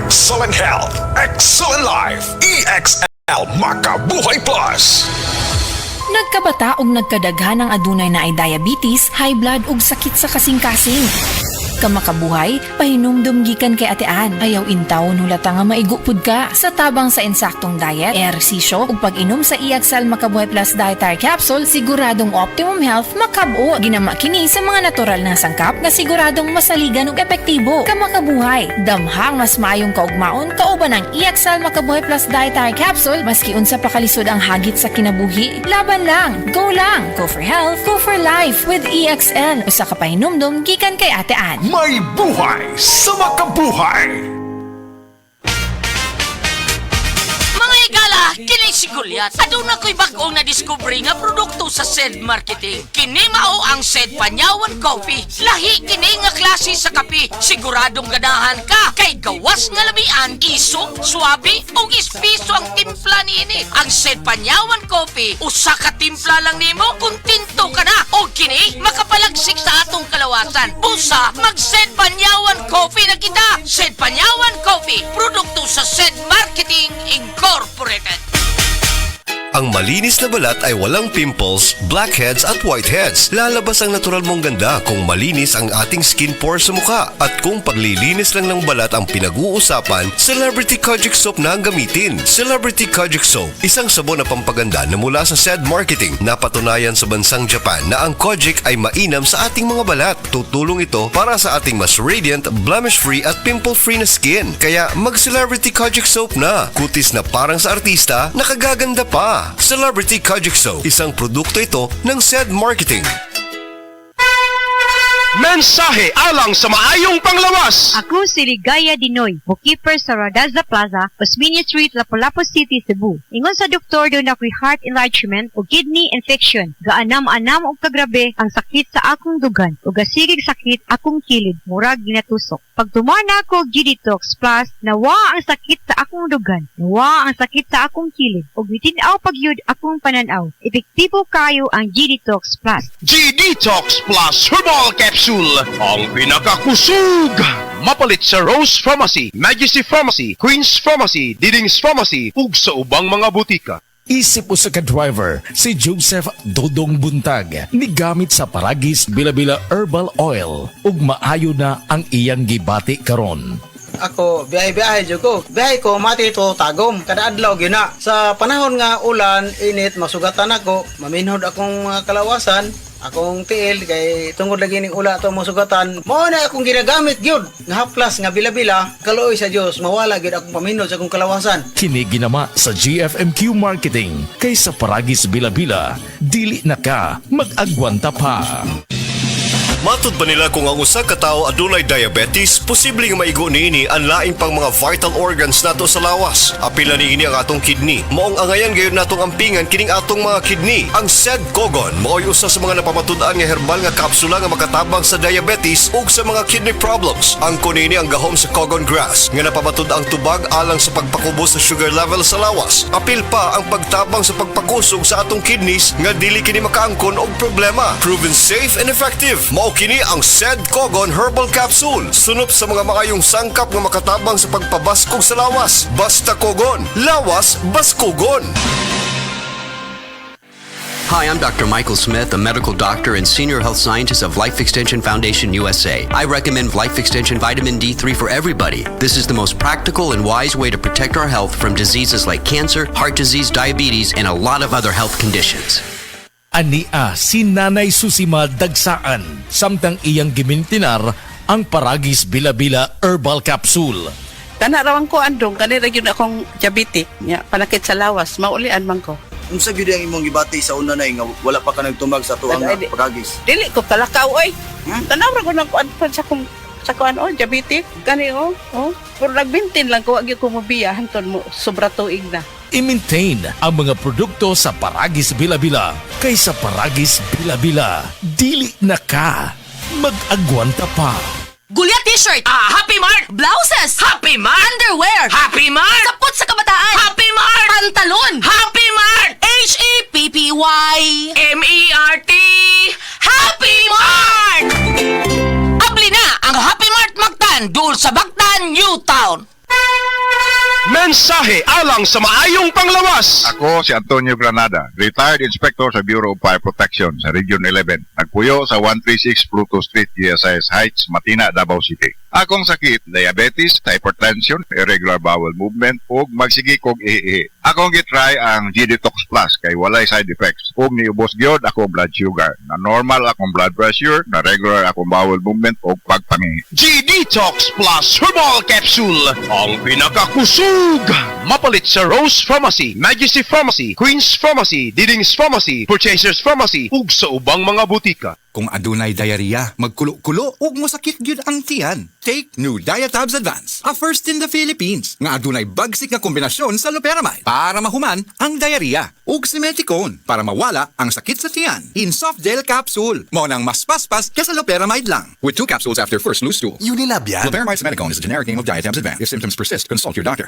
Excellent health, excellent life. EXL Makabuhay Plus. Nagkabata ug nagkadaghan ang adunay na ay diabetes, high blood ug sakit sa kasing-kasing. Kamakabuhay, pahinumdum gikan kay atean. Ayaw intaw hulata nga maigupod ka. Sa tabang sa insaktong diet, ehersisyo ug pag-inom sa EXL Makabuhay Plus Dietary Capsule, siguradong optimum health makab-o. Ginama kini sa mga natural na sangkap nga siguradong masaligan ug epektibo. Kamakabuhay, damhang mas maayong kaugmaon kauban ng EXL Makabuhay Plus Dietary Capsule maski unsa pa kalisod ang hagit sa kinabuhi. Laban lang, go lang. Go for health, go for life with EXL. Usa ka pahinumdum gikan kay atean. May buhay sa makabuhay. Mga igala, kini si Goliath. Aduna ko'y bagong na-discovery nga produkto sa SED Marketing. Kini mao ang SED Panyawan Coffee. Lahi kini nga klase sa kape. Siguradong ganahan ka. Kay gawas nga lamian, iso, swabe, o ispiso ang timpla niini. Ang SED Panyawan Coffee, usa ka timpla lang nimo, kontento ka na. O kini, makapalagsik sa atong kalawasan. Busa, mag-SED Panyawan Coffee na kita. SED Panyawan Coffee, produkto sa SED Marketing Incorporated. Ang malinis na balat ay walang pimples, blackheads at whiteheads. Lalabas ang natural mong ganda kung malinis ang ating skin pores sa mukha. At kung paglilinis lang ng balat ang pinag-uusapan, Celebrity Kojic Soap na ang gamitin. Celebrity Kojic Soap, isang sabon na pampaganda na mula sa SED Marketing. Napatunayan sa bansang Japan na ang Kojic ay mainam sa ating mga balat. Tutulong ito para sa ating mas radiant, blemish-free at pimple-free na skin. Kaya mag-Celebrity Kojic Soap na. Kutis na parang sa artista, nakagaganda pa. Celebrity Kojic Soap, isang produkto ito ng SED Marketing. Mensahe alang sa maayong panglawas. Ako si Ligaya Dinoy, bookkeeper sa Radaza Plaza, Osmeña Street, Lapu-Lapu City, Cebu. Ingon sa doktor doon ako'y heart enlargement o kidney infection. Gaanam-anam o kagrabe ang sakit sa akong dugan o gasigig sakit akong kilid, murag ginatusok. Pag tumana ako G-Detox Plus, nawa ang sakit sa akong dugan, nawa ang sakit sa akong kilid, o bitinaw pagyud akong pananaw. Epektibo kayo ang G-Detox Plus. G-Detox Plus Herbal Capsule, ang pinakakusog. Mapalit sa Rose Pharmacy, Majesty Pharmacy, Queen's Pharmacy, Diding's Pharmacy, ug sa ubang mga butika. Isip usa ka driver, si Joseph Dodong Buntag, nigamit sa Paragis Bila-Bila Herbal Oil, ug maayo na ang iyang gibati karon. Ako, biyahe-biyahe dyan ko. Biyahe ko, mati ito, tagom. Kada adlaw, gina. Sa panahon nga ulan, init, masugatan ako. Maminhod akong kalawasan. Akong tiil, kay tungod lagi ning ula ito masugatan. Mao na akong ginagamit, gyud. Nga haplas, nga bila-bila. Kaluoy sa Diyos, mawala gyud akong paminhod sa akong kalawasan. Kini ginama sa GFMQ Marketing. Kay sa Paragis Bila-Bila, dili na ka, mag-agwanta pa. Matud ba nila kung ang usa ka tawo adunay diabetes, posibleng maigo niini ang laing pang mga vital organs nato sa lawas. Apila niini ang atong kidney. Maong angayan gayon natong ampingan kining atong mga kidney. Ang SED Kogon mao'y usa sa mga napamatud-an nga herbal nga kapsula nga makatabang sa diabetes ug sa mga kidney problems. Ang kunini ang gahom sa Kogon grass nga napamatud ang tubag alang sa pagpakubos sa sugar level sa lawas. Apil pa ang pagtabang sa pagpakusog sa atong kidneys nga dili kini makaangkon og problema. Proven safe and effective. Mao kini ang SED Kogon Herbal Capsule. Sunop sa mga maayong sangkap nga makatabang sa pagpabaskog sa lawas. Basta Kogon, lawas baskogon. Hi, I'm Dr. Michael Smith, a medical doctor and senior health scientist of Life Extension Foundation USA. I recommend Life Extension Vitamin D3 for everybody. This is the most practical and wise way to protect our health from diseases like cancer, heart disease, diabetes, and a lot of other health conditions. Ania si Nanay Susima Dagsaan, samtang iyang gimintinar ang Paragis Bila-Bila Herbal Capsule. Tanarawan ko andong, kanira yun akong diabetic, panakit sa lawas, maulian man ko. Unsa gyud ang imong gibati sa una nay nga wala pa ka nagtumag sa tuang Paragis? Dili ko kalakaw oy. Tanawra ko nang kuan sa kuan diabetic, kani pero nagbintin lang ko agi ko mobiya hangtod mo sobra tuig na. I-maintain ang mga produkto sa Paragis Bila-Bila. Kay sa Paragis Bila-Bila, dili na ka, mag-agwanta pa. Gulya t-shirt, Happy Mart. Blouses, Happy Mart. Underwear, Happy Mart. Sapot sa kabataan, Happy Mart. Pantalon, Happy Mart. HAPPYMERT, Happy Mart. Abli na ang Happy Mart Mactan, dul sa Bactan, New Town. Mensahe alang sa maayong panglawas. Ako si Antonio Granada, retired inspector sa Bureau of Fire Protection sa Region 11. Nagpuyo sa 136 Pluto Street, GSIS Heights, Matina, Davao City. Akong sakit, diabetes, hypertension, irregular bowel movement, ug magsigi kog ihi. Akong gitry ang G-Detox Plus kay walay side effects. Ug niubos gyud akong blood sugar. Na normal akong blood pressure, na regular akong bowel movement ug pagpangihi. G-Detox Plus Herbal Capsule, ang pinakakusog. Mapalit sa Rose Pharmacy, Majesty Pharmacy, Queen's Pharmacy, Diding's Pharmacy, Purchasers Pharmacy, ug sa ubang mga butika. Kung adunay diarrhea, magkulo-kulo ug mosakit gyud ang tiyan, take New Diatabs Advance, a first in the Philippines nga adunay bagsik nga kombinasyon sa loperamide para mahuman ang diarrhea ug simeticone para mawala ang sakit sa tiyan in soft gel capsule. Mao nang mas paspas kaysa loperamide lang with 2 capsules after first loose stool. Unilab yan. Loperamide simeticone is a generic name of Diatabs Advance. If symptoms persist, consult your doctor.